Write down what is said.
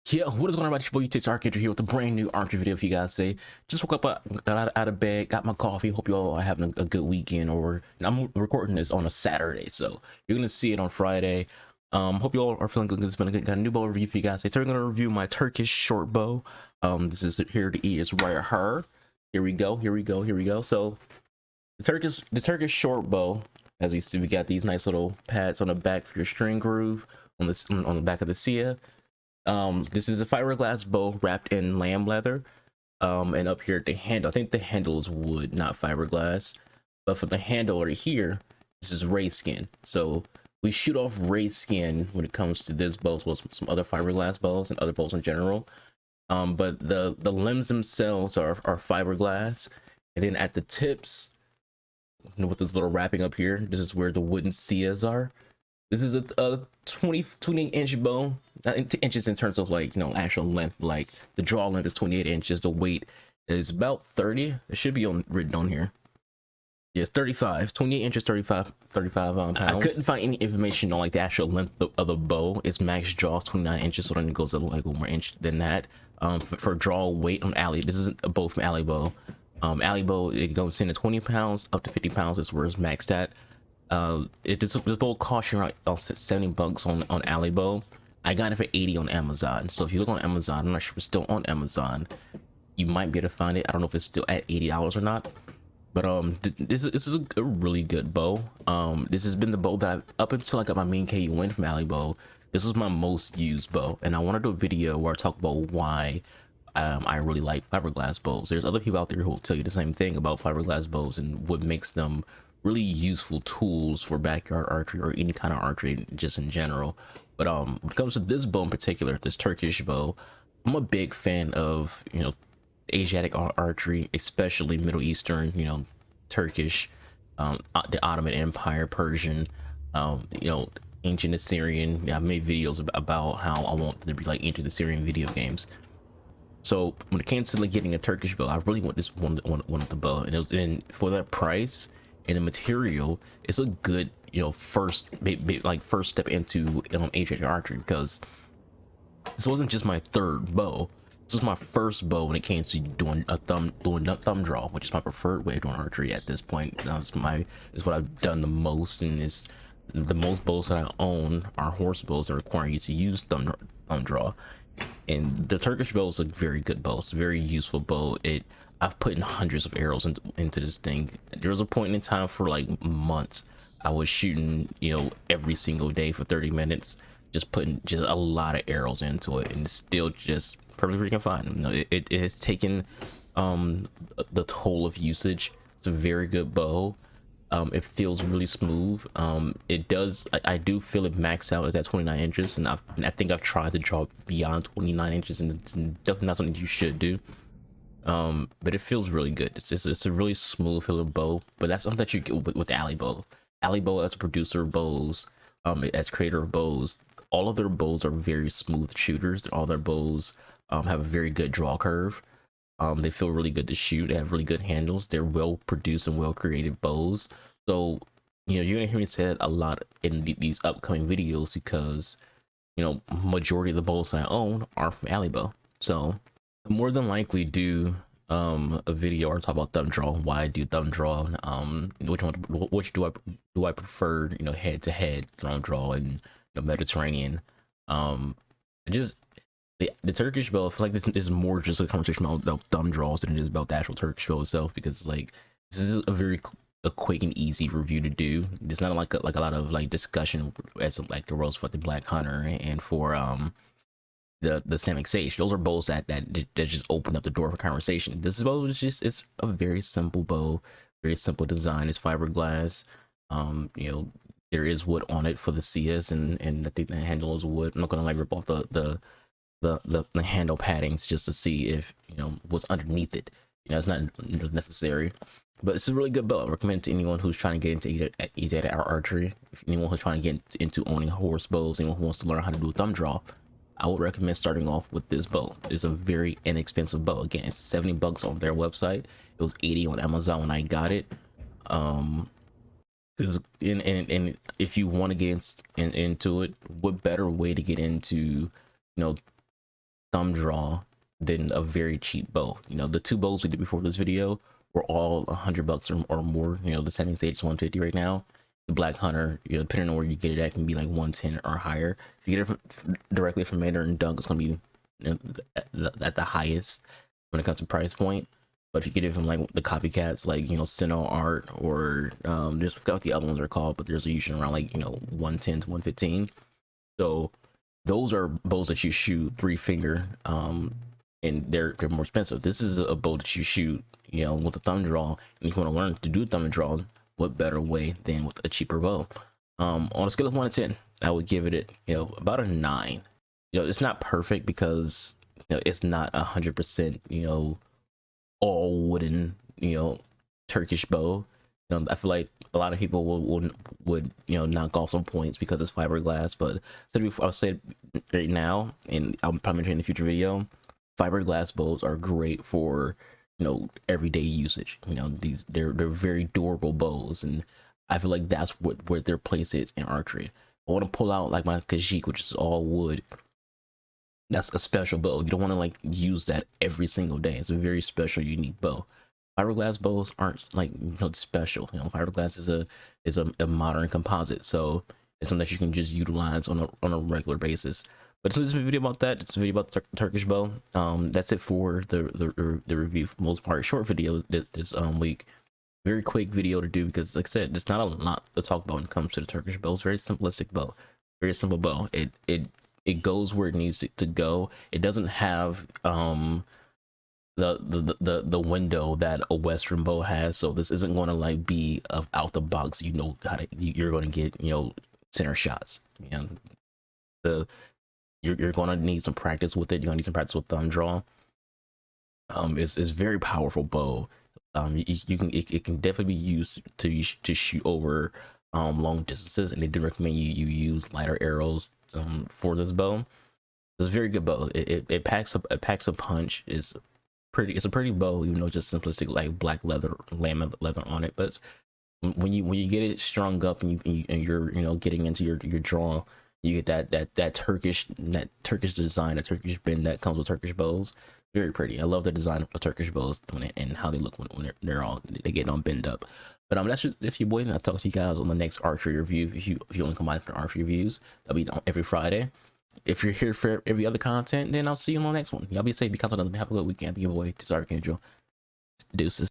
Yeah, what is going on about your boy? You take Archery here with a brand new archery video for you guys today. Just woke up, got out of bed, got my coffee. Hope you all are having a good weekend. Or I'm recording this on a Saturday, so you're gonna see it on Friday. Hope you all are feeling good. It's been a good, got a new bow review for you guys. Today we're gonna review my Turkish short bow. This is here to eat. It's right here. Here we go. Here we go. Here we go. So the Turkish short bow. As we see, we got these nice little pads on the back for your string groove on this on the back of the Sia. This is a fiberglass bow wrapped in lamb leather. And up here at the handle, I think the handle is wood, not fiberglass. But for the handle right here, this is ray skin. So we shoot off ray skin when it comes to this bow, as well as some other fiberglass bows and other bows in general. But the limbs themselves are fiberglass, and then at the tips, with this little wrapping up here, this is where the wooden Sias are. This is a 28 inch bow, not inches in terms of like, actual length. Like the draw length is 28 inches. The weight is about 30. It should be written on here. Yes, 35, 28 inches, 35 pounds. I couldn't find any information on like the actual length of the bow. Its max draw is 29 inches, so then it goes up like 1 more inch than that. For draw weight on Ali, this is a bow from Alibow. Alibow, it goes in at 20 pounds up to 50 pounds is where it's maxed at. This bow costs you around $70 on Alibow. I got it for 80 on Amazon. So if you look on Amazon, I'm not sure if it's still on Amazon, you might be able to find it. I don't know if it's still at $80 or not. But this is a really good bow. This has been the bow that up until I got my main KU win from Alibow, this was my most used bow, and I want to do a video where I talk about why I really like fiberglass bows. There's other people out there who will tell you the same thing about fiberglass bows and what makes them really useful tools for backyard archery or any kind of archery just in general. But when it comes to this bow in particular, this Turkish bow, I'm a big fan of Asiatic archery, especially Middle Eastern, Turkish, the Ottoman Empire, Persian, ancient Assyrian. Yeah, I made videos about how I want them to be like ancient Assyrian video games. So when it came to like getting a Turkish bow, I really want this one of the bow, and it was for that price and the material, it's a good first step into Asiatic archery, because this wasn't just my third bow. This was my first bow when it came to doing thumb draw, which is my preferred way of doing archery at this point. It's what I've done the most, and it's the most bows that I own are horse bows that require you to use thumb draw. And the Turkish bow is a very good bow. It's a very useful bow. I've put in hundreds of arrows into this thing. There was a point in time for like months I was shooting every single day for 30 minutes, just putting just a lot of arrows into it, and it's still just perfectly freaking fine. It has taken the toll of usage. It's a very good bow. It feels really smooth. It does. I do feel it max out at that 29 inches, and I think I've tried to draw beyond 29 inches, and it's definitely not something you should do. But it feels really good. It's a really smooth feeling bow. But that's something that you get with Alibow. Alibow, as a producer of bows, as creator of bows, all of their bows are very smooth shooters. All their bows have a very good draw curve. They feel really good to shoot. They have really good handles. They're well produced and well created bows. So you're gonna hear me say that a lot in these upcoming videos, because majority of the bows that I own are from Alibow. So I more than likely do a video or talk about thumb draw, why I do thumb draw, which do I prefer, head to head thumb draw and Mediterranean. The Turkish bow, I feel like this is more just a conversation about thumb draws than it is about the actual Turkish bow itself, because like this is a quick and easy review to do. There's not like a lot of like discussion as like the roles for the Black Hunter and for the Samick Sage. Those are bows that just open up the door for conversation. This bow is just, it's a very simple bow, very simple design. It's fiberglass. There is wood on it for the Sias, and I think the handle is wood. I'm not gonna like rip off the handle paddings just to see if what's underneath it. It's not necessary, but it's a really good bow. I recommend it to anyone who's trying to get into Asiatic archery. If anyone who's trying to get into owning horse bows, anyone who wants to learn how to do thumb draw, I would recommend starting off with this bow. It's a very inexpensive bow. Again, it's $70 on their website. It was 80 on Amazon when I got it. And if you want to get into it, what better way to get into thumb draw than a very cheap bow. You know, the two bows we did before this video were all $100 or more. You know, the setting stage is 150 right now. The Black Hunter, you know, depending on where you get it at, can be like 110 or higher. If you get it directly from Mander and Dunk, it's gonna be, you know, at the highest when it comes to price point. But if you get it from like the copycats, like, you know, Sino Art, or there's, I forgot what the other ones are called, but there's usually around like, you know, 110 to 115. So those are bows that you shoot 3-finger, and they're more expensive. This is a bow that you shoot, you know, with a thumb draw, and if you want to learn to do thumb draw, what better way than with a cheaper bow? On a scale of 1 to 10, I would give it, you know, about a 9. You know, it's not perfect because, you know, it's not 100%, you know, all wooden, you know, Turkish bow. You know, I feel like a lot of people would you know, knock off some points because it's fiberglass, but I'll say it right now, and I'll probably mention in the future video, fiberglass bows are great for, you know, everyday usage. You know, they're very durable bows, and I feel like that's where their place is in archery. I want to pull out like my Kajik, which is all wood. That's a special bow. You don't want to like use that every single day. It's a very special, unique bow. Fiberglass bows aren't like, you know, special. You know, fiberglass is a modern composite, so it's something that you can just utilize on a regular basis. But so this is a video about that. It's a video about the Turkish bow. That's it for the review. For the most part, short video this week. Very quick video to do because, like I said, there's not a lot to talk about when it comes to the Turkish bow. It's very simplistic bow, very simple bow. It goes where it needs to go. It doesn't have the window that a Western bow has, so this isn't going to like be out the box. You know how to, you're going to get, you know, center shots. You know, you're going to need some practice with it. You're going to need some practice with thumb draw. It's very powerful bow. It can definitely be used to shoot over long distances, and they do recommend you use lighter arrows for this bow. It's a very good bow. It packs a punch. It's a pretty bow, even though it's just simplistic, like black leather, lamb leather on it. But when you get it strung up and you're you know, getting into your draw, you get that Turkish design, that Turkish bend that comes with Turkish bows. Very pretty. I love the design of Turkish bows and how they look when they get on bend up. But that's just, if you boy, and I'll talk to you guys on the next archery review. If you want to come by for the archery reviews, that'll be every Friday. If you're here for every other content, then I'll see you on the next one. Y'all be safe, be confident, have a good weekend, be your boy, this Archangel. Deuces.